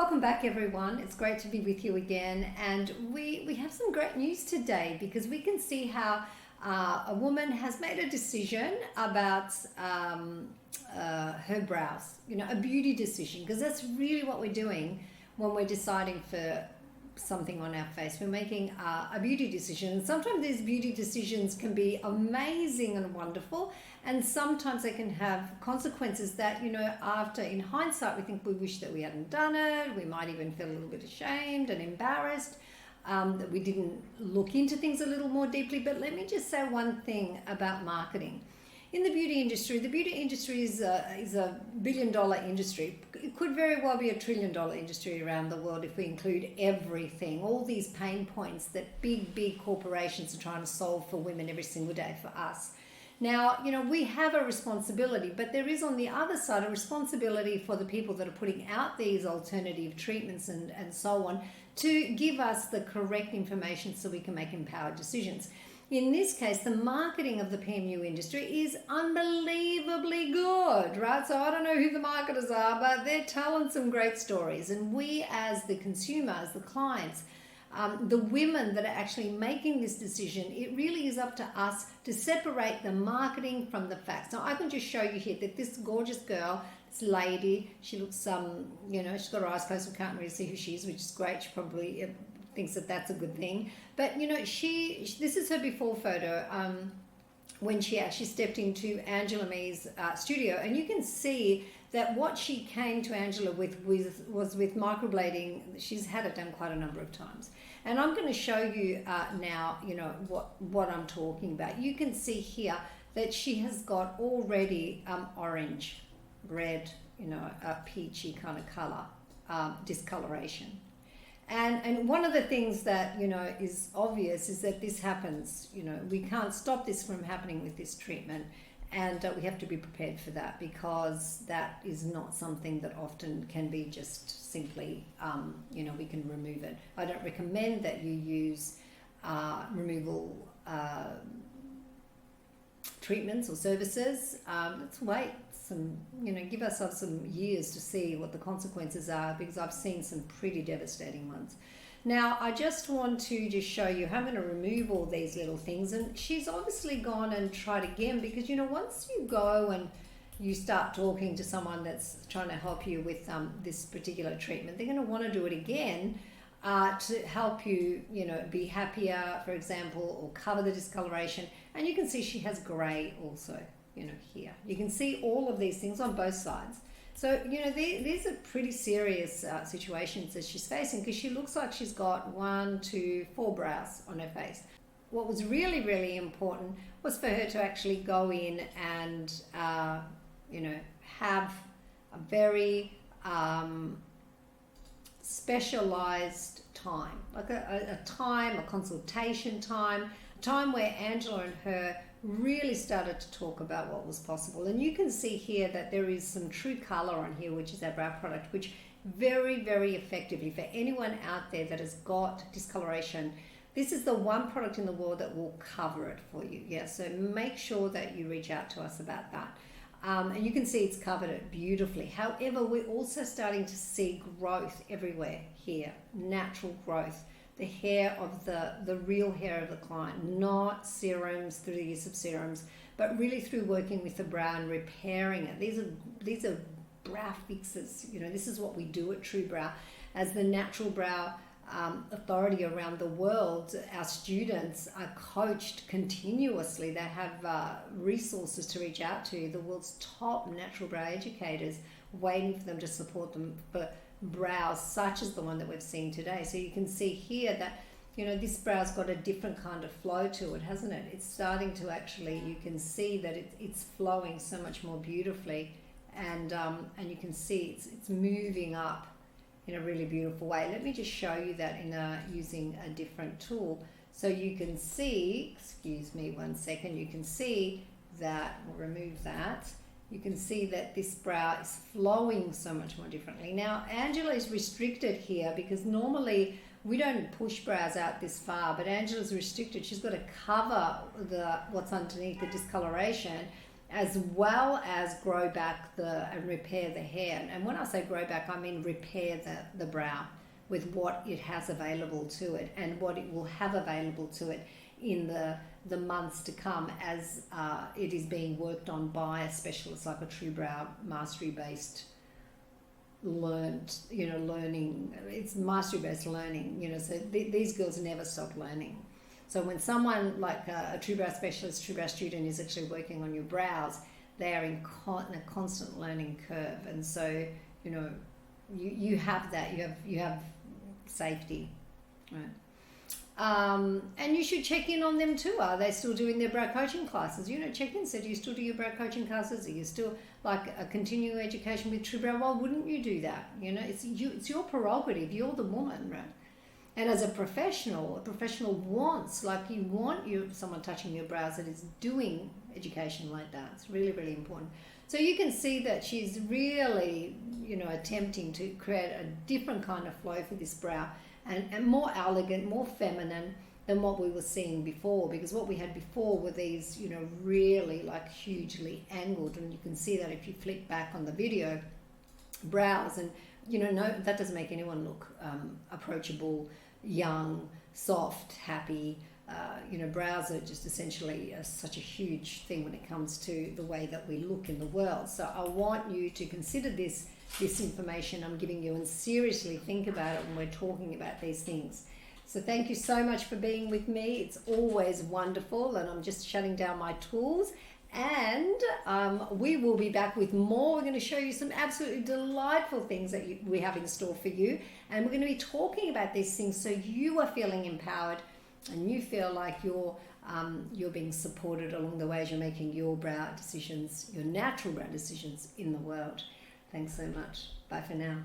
Welcome back, everyone. It's great to be with you again, and we have some great news today because we can see how a woman has made a decision about her brows, a beauty decision, because that's really what we're doing when we're deciding for something on our face. We're making a beauty decision, and sometimes these beauty decisions can be amazing and wonderful, and sometimes they can have consequences that after, in hindsight, we think we wish that we hadn't done it. We might even feel a little bit ashamed and embarrassed that we didn't look into things a little more deeply. But let me just say one thing about marketing. In the beauty industry is a billion-dollar industry. It could very well be a trillion-dollar industry around the world if we include everything, all these pain points that big corporations are trying to solve for women every single day for us. Now, we have a responsibility, but there is on the other side a responsibility for the people that are putting out these alternative treatments and so on to give us the correct information so we can make empowered decisions. In this case, the marketing of the PMU industry is unbelievably good, right? So I don't know who the marketers are, but they're telling some great stories. And we as the consumers, the clients, the women that are actually making this decision, it really is up to us to separate the marketing from the facts. Now, I can just show you here that this gorgeous girl, this lady, she looks, she's got her eyes closed, so we can't really see who she is, which is great. She probably thinks that that's a good thing. But, this is her before photo when she actually stepped into Angela Mee's studio. And you can see that what she came to Angela with was with microblading. She's had it done quite a number of times. And I'm going to show you now, what I'm talking about. You can see here that she has got already orange, red, a peachy kind of color, discoloration. And one of the things that, is obvious is that this happens. We can't stop this from happening with this treatment. And we have to be prepared for that, because that is not something that often can be just simply, we can remove it. I don't recommend that you use removal treatments or services. Let's wait give ourselves some years to see what the consequences are, because I've seen some pretty devastating ones. Now, I just want to just show you how I'm going to remove all these little things. And she's obviously gone and tried again, because, once you go and you start talking to someone that's trying to help you with this particular treatment, they're going to want to do it again to help you, be happier, for example, or cover the discoloration. And you can see she has grey also, here. You can see all of these things on both sides. So, these are pretty serious situations that she's facing, because she looks like she's got 1, 2, 4 brows on her face. What was really, really important was for her to actually go in and, have a very specialized time, like a time, a consultation time, a time where Angela and her really started to talk about what was possible. And you can see here that there is some True Color on here, which is our brow product, which very, very effectively, for anyone out there that has got discoloration, this is the one product in the world that will cover it for you. Yeah, so make sure that you reach out to us about that. And you can see it's covered it beautifully. However, we're also starting to see growth everywhere here, natural growth. The hair of the real hair of the client, not serums through the use of serums, but really through working with the brow and repairing it. These are brow fixes. This is what we do at TrueBrow. As the natural brow authority around the world, our students are coached continuously. They have resources to reach out to, the world's top natural brow educators, waiting for them to support them for brows such as the one that we've seen today. So you can see here that this brow's got a different kind of flow to it, hasn't it? It's starting to actually, you can see that it's flowing so much more beautifully, and you can see it's moving up in a really beautiful way. Let me just show you that using a different tool, so you can see, excuse me one second, you can see that, we'll remove that. You can see that this brow is flowing so much more differently. Now, Angela is restricted here because normally we don't push brows out this far, but Angela's restricted. She's got to cover what's underneath the discoloration, as well as grow back and repair the hair. And when I say grow back, I mean repair the brow with what it has available to it and what it will have available to it in the months to come, as it is being worked on by a specialist like a TrueBrow mastery based learning. It's mastery based learning, so these girls never stop learning. So when someone like a TrueBrow specialist, TrueBrow student is actually working on your brows, they are in a constant learning curve. And so, you have that, you have safety, right? And you should check in on them too. Are they still doing their brow coaching classes? Check in. So do you still do your brow coaching classes? Are you still like a continuing education with TrueBrow? Why wouldn't you do that? It's your prerogative. You're the woman, right? And as a professional wants, like you want someone touching your brows that is doing education like that. It's really, really important. So you can see that she's really, attempting to create a different kind of flow for this brow and more elegant, more feminine than what we were seeing before. Because what we had before were these, really like hugely angled, and you can see that if you flick back on the video, brows, and no, that doesn't make anyone look approachable, young, soft, happy. Brows are just essentially such a huge thing when it comes to the way that we look in the world. So I want you to consider this information I'm giving you and seriously think about it when we're talking about these things. So thank you so much for being with me. It's always wonderful, and I'm just shutting down my tools. And we will be back with more. We're going to show you some absolutely delightful things that we have in store for you. And we're going to be talking about these things so you are feeling empowered and you feel like you're being supported along the way as you're making your brow decisions, your natural brow decisions in the world. Thanks so much. Bye for now.